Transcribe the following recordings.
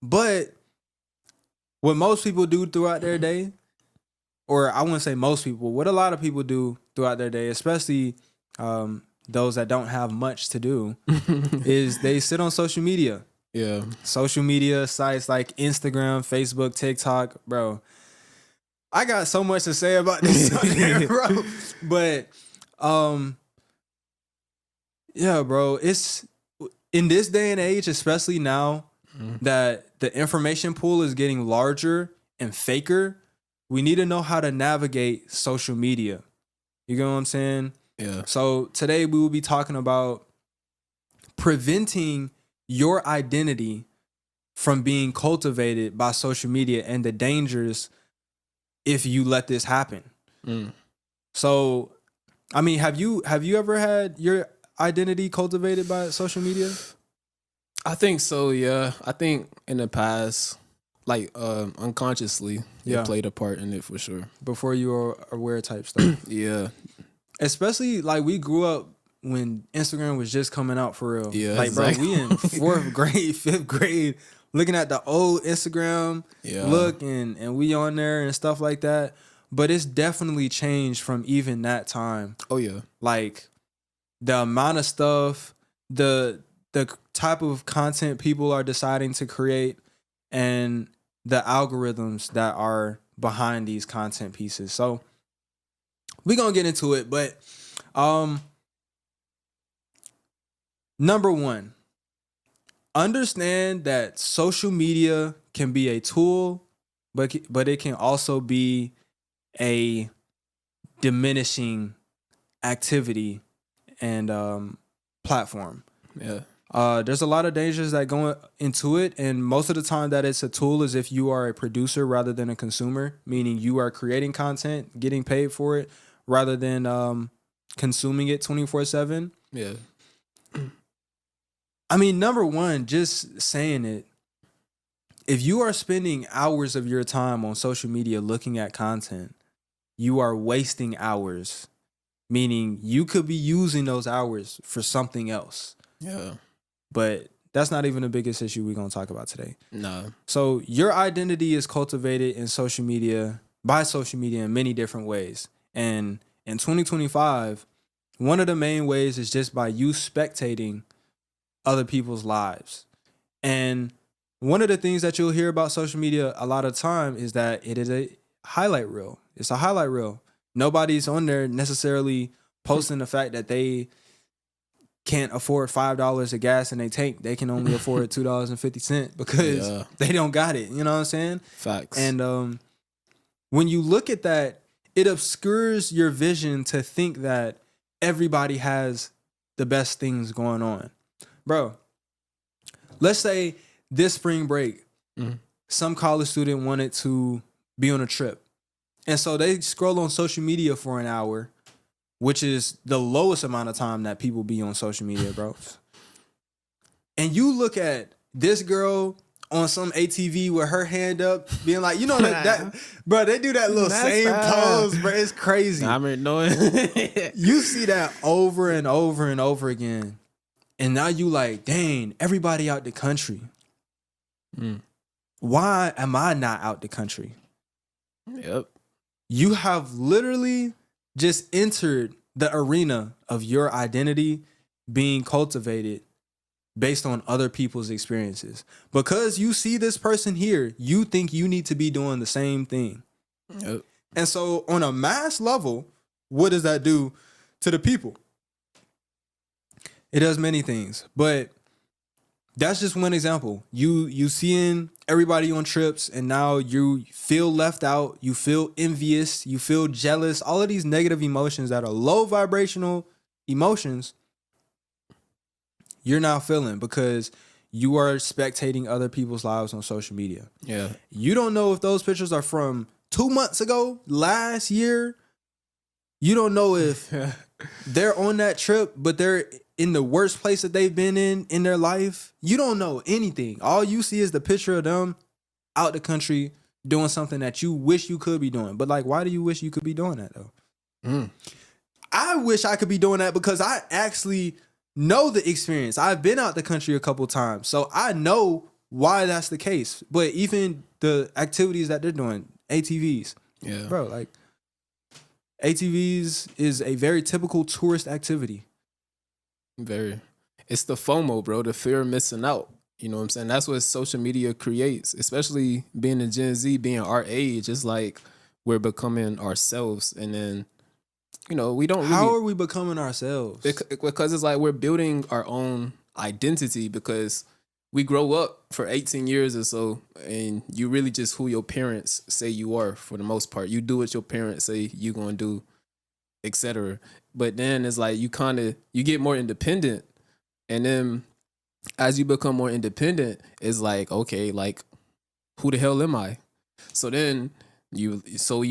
But what most people do throughout their day, or I wouldn't say most people, what a lot of people do throughout their day, especially those that don't have much to do, is they sit on social media. Yeah. Social media sites like Instagram, Facebook, TikTok, bro. I got so much to say about this on here, bro. But yeah, bro, it's in this day and age, especially now that the information pool is getting larger and faker, we need to know how to navigate social media. You get what I'm saying? Yeah. So today we will be talking about preventing your identity from being cultivated by social media and the dangers if you let this happen. So, I mean, have you ever had your identity cultivated by social media? I think so, yeah. I think in the past, like unconsciously, Yeah. it played a part in it for sure. Before you were aware type stuff. Yeah. Especially like we grew up when Instagram was just coming out for real. Yeah, Like, bro, exactly. we in 4th grade, 5th grade, looking at the old Instagram look and we on there and stuff like that. But it's definitely changed from even that time. Oh yeah. Like the amount of stuff, the type of content people are deciding to create, and the algorithms that are behind these content pieces. So we're gonna get into it, but number one, understand that social media can be a tool, but it can also be a diminishing activity and platform. Yeah. There's a lot of dangers that go into it, and most of the time that it's a tool is if you are a producer rather than a consumer, meaning you are creating content, getting paid for it, rather than consuming it 24/7. Yeah. I mean, number one, just saying it, if you are spending hours of your time on social media looking at content, you are wasting hours, meaning you could be using those hours for something else. Yeah. But that's not even the biggest issue we're going to talk about today. No. So your identity is cultivated in social media, by social media in many different ways. And in 2025, one of the main ways is just by you spectating other people's lives. And one of the things that you'll hear about social media a lot of time is that it is a highlight reel. It's a highlight reel. Nobody's on there necessarily posting the fact that they can't afford $5 of gas in their tank. They can only afford $2.50 because they don't got it. You know what I'm saying? Facts. And when you look at that, it obscures your vision to think that everybody has the best things going on. Bro, let's say this spring break, some college student wanted to be on a trip. And so they scroll on social media for an hour, which is the lowest amount of time that people be on social media, bro. And you look at this girl on some ATV with her hand up, being like, you know that bro, they do that little same pose, bro. It's crazy. I'm annoying. You see that over and over and over again. And now you like, dang, everybody out the country. Why am I not out the country? Yep. You have literally just entered the arena of your identity being cultivated based on other people's experiences. Because you see this person here, you think you need to be doing the same thing. Yep. And so on a mass level, what does that do to the people? It does many things, but that's just one example. You seeing everybody on trips, and now you feel left out, you feel envious, you feel jealous, all of these negative emotions that are low vibrational emotions, you're now feeling because you are spectating other people's lives on social media. Yeah. You don't know if those pictures are from 2 months ago, last year. You don't know if they're on that trip, but they're in the worst place that they've been in their life. You don't know anything. All you see is the picture of them out the country doing something that you wish you could be doing. But like, why do you wish you could be doing that though? I wish I could be doing that because I actually know the experience. I've been out the country a couple times. So I know why that's the case. But even the activities that they're doing, ATVs, Yeah. bro, like ATVs is a very typical tourist activity. Very. It's the FOMO, bro, the fear of missing out. You know what I'm saying? That's what social media creates, especially being a Gen Z, being our age. It's like we're becoming ourselves. And then, you know, we don't really. How are we becoming ourselves? Because it's like we're building our own identity because we grow up for 18 years or so and you really just who your parents say you are for the most part. You do what your parents say you're going to do, etc. But then it's like you get more independent, and then as you become more independent, it's like, okay, like who the hell am I? So then you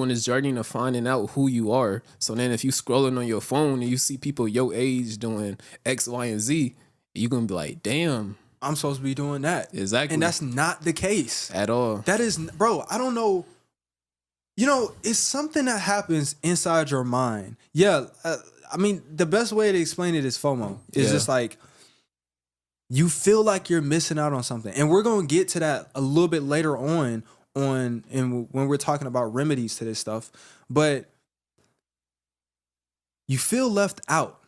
on this journey of finding out who you are. So then if you scrolling on your phone and you see people your age doing X, Y, and Z, you're gonna be like, damn, I'm supposed to be doing that. Exactly. And that's not the case at all. That is, bro, I don't know. You know, it's something that happens inside your mind. Yeah. I mean, the best way to explain it is FOMO. It's just like, you feel like you're missing out on something. And we're going to get to that a little bit later on and when we're talking about remedies to this stuff. But you feel left out.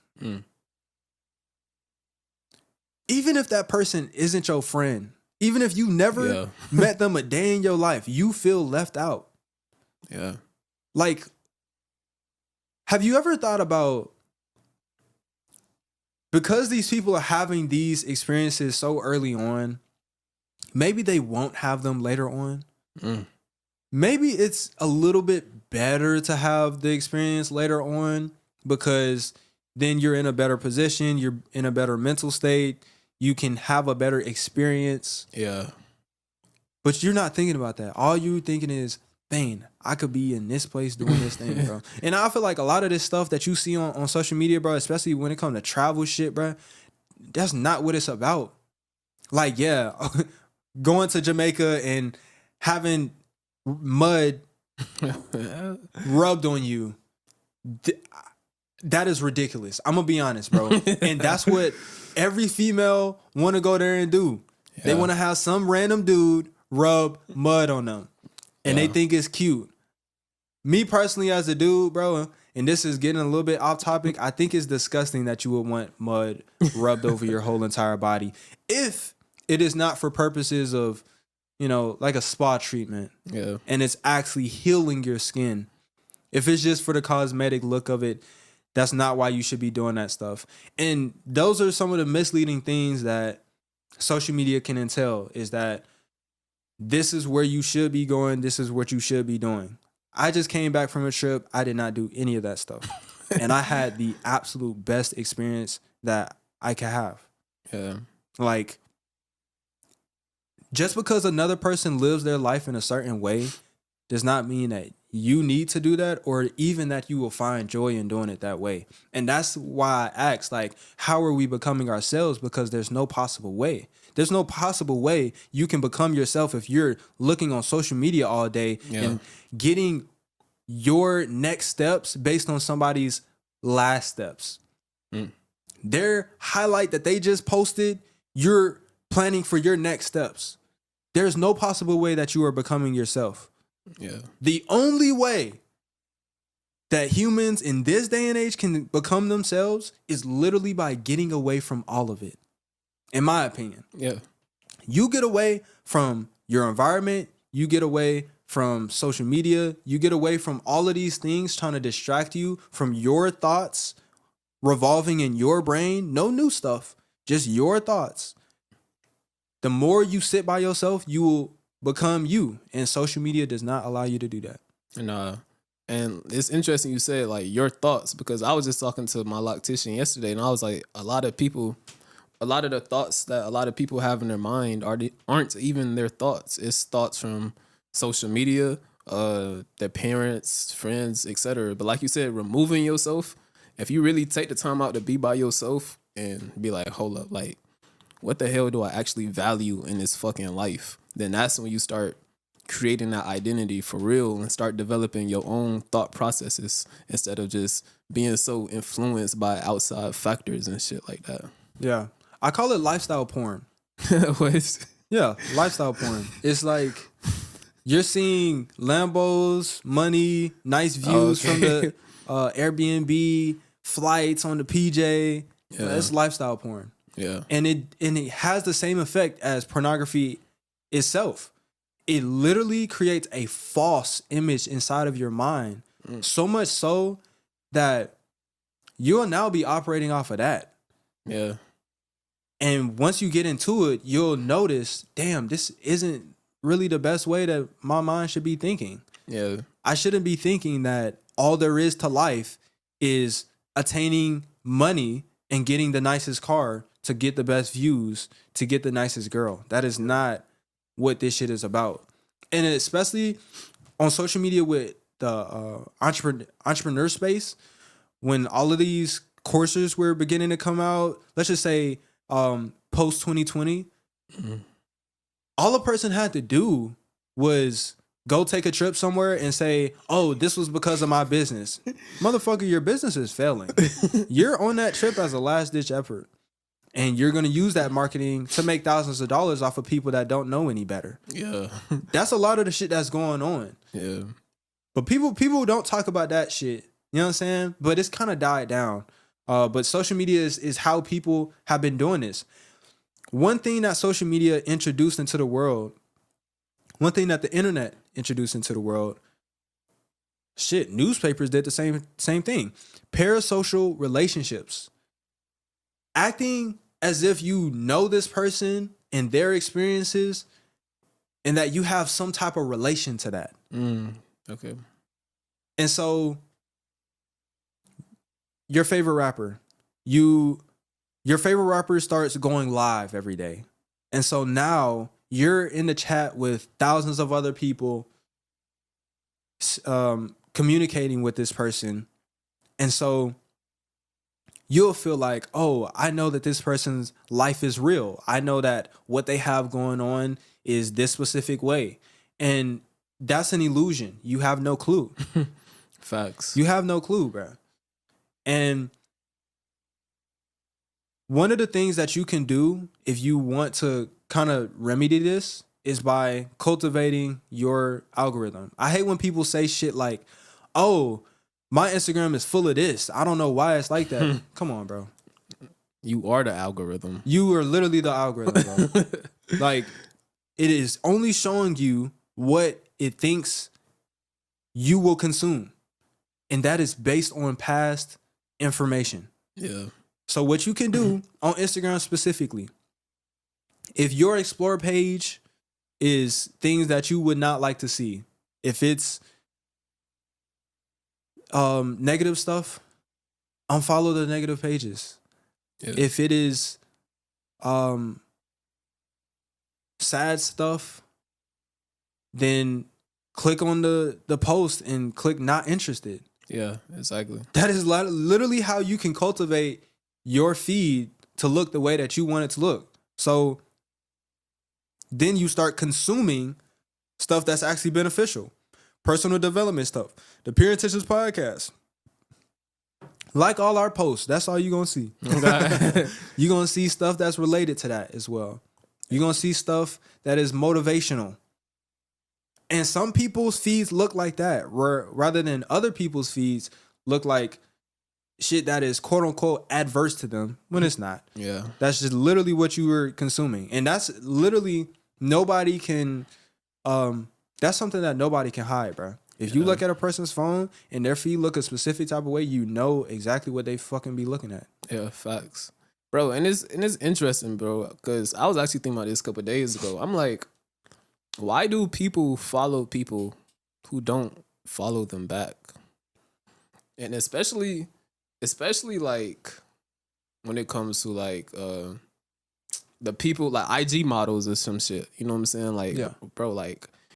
Even if that person isn't your friend, even if you never met them a day in your life, you feel left out. Yeah. Like, have you ever thought about, because these people are having these experiences so early on, maybe they won't have them later on? Maybe it's a little bit better to have the experience later on because then you're in a better position, you're in a better mental state, you can have a better experience. Yeah. But you're not thinking about that. All you thinking is, man, I could be in this place doing this thing, bro. And I feel like a lot of this stuff that you see on social media, bro, especially when it comes to travel shit, bro, that's not what it's about. Like, yeah, going to Jamaica and having mud rubbed on you, that is ridiculous. I'm going to be honest, bro. And that's what every female want to go there and do. Yeah. They want to have some random dude rub mud on them. And they think it's cute. Me personally as a dude, bro, and this is getting a little bit off topic, I think it's disgusting that you would want mud rubbed over your whole entire body. If it is not for purposes of, you know, like a spa treatment. Yeah. And it's actually healing your skin. If it's just for the cosmetic look of it, that's not why you should be doing that stuff. And those are some of the misleading things that social media can entail, is that this is where you should be going. This is what you should be doing. I just came back from a trip. I did not do any of that stuff. And I had the absolute best experience that I could have. Yeah. Like, just because another person lives their life in a certain way does not mean that you need to do that, or even that you will find joy in doing it that way. And that's why I asked, like, how are we becoming ourselves? Because there's no possible way. There's no possible way you can become yourself if you're looking on social media all day and getting your next steps based on somebody's last steps. Their highlight that they just posted, you're planning for your next steps. There's no possible way that you are becoming yourself. Yeah. The only way that humans in this day and age can become themselves is literally by getting away from all of it. In my opinion. Yeah. You get away from your environment, you get away from social media, you get away from all of these things trying to distract you from your thoughts revolving in your brain. No new stuff, just your thoughts. The more you sit by yourself, you will become you. And social media does not allow you to do that. And it's interesting you said, like, your thoughts, because I was just talking to my loctician yesterday, and I was like, a lot of the thoughts that a lot of people have in their mind aren't even their thoughts. It's thoughts from social media, their parents, friends, etc. But like you said, removing yourself, if you really take the time out to be by yourself and be like, hold up, like, what the hell do I actually value in this fucking life? Then that's when you start creating that identity for real and start developing your own thought processes instead of just being so influenced by outside factors and shit like that. Yeah. I call it lifestyle porn. What? Yeah, lifestyle porn. It's like you're seeing Lambos, money, nice views from the Airbnb, flights on the PJ. Yeah. That's lifestyle porn. Yeah. And it has the same effect as pornography itself. It literally creates a false image inside of your mind. So much so that you'll now be operating off of that. Yeah. And once you get into it, you'll notice, damn, this isn't really the best way that my mind should be thinking. Yeah. I shouldn't be thinking that all there is to life is attaining money and getting the nicest car to get the best views, to get the nicest girl. That is not what this shit is about. And especially on social media with the entrepreneur space, when all of these courses were beginning to come out, let's just say post 2020, all a person had to do was go take a trip somewhere and say, oh, this was because of my business. Motherfucker, your business is failing. You're on that trip as a last ditch effort. And you're going to use that marketing to make thousands of dollars off of people that don't know any better. Yeah. That's a lot of the shit that's going on. Yeah. But people don't talk about that shit. You know what I'm saying? But it's kind of died down. But social media is how people have been doing this. One thing that social media introduced into the world, one thing that the internet introduced into the world, shit, newspapers did the same thing. Parasocial relationships. Acting as if you know this person and their experiences and that you have some type of relation to that. Okay. And so your favorite rapper, your favorite rapper starts going live every day. And so now you're in the chat with thousands of other people communicating with this person. And so you'll feel like, oh, I know that this person's life is real. I know that what they have going on is this specific way. And that's an illusion. You have no clue. Facts. You have no clue, bro. And one of the things that you can do if you want to kind of remedy this is by cultivating your algorithm. I hate when people say shit like, oh, my Instagram is full of this. I don't know why it's like that. Come on, bro. You are the algorithm. You are literally the algorithm, bro. Like, it is only showing you what it thinks you will consume. And that is based on past information. Yeah. So what you can do on Instagram specifically, if your explore page is things that you would not like to see, if it's negative stuff, unfollow the negative pages. Yeah. If it is sad stuff, then click on the post and click not interested. Yeah, exactly. That is literally how you can cultivate your feed to look the way that you want it to look. So then you start consuming stuff that's actually beneficial. Personal development stuff. The Pure Intentions podcast. Like all our posts, that's all you're going to see. Okay. You're going to see stuff that's related to that as well. You're going to see stuff that is motivational. And some people's feeds look like that, rather than other people's feeds look like shit that is quote unquote adverse to them when it's not. Yeah. That's just literally what you were consuming. And that's literally nobody can, that's something that nobody can hide, bro. If you look at a person's phone and their feed look a specific type of way, you know exactly what they fucking be looking at. Yeah, facts. Bro, and it's interesting, bro, because I was actually thinking about this a couple of days ago. I'm like, why do people follow people who don't follow them back? And especially like when it comes to like the people like IG models or some shit. You know what I'm saying? Like, bro, like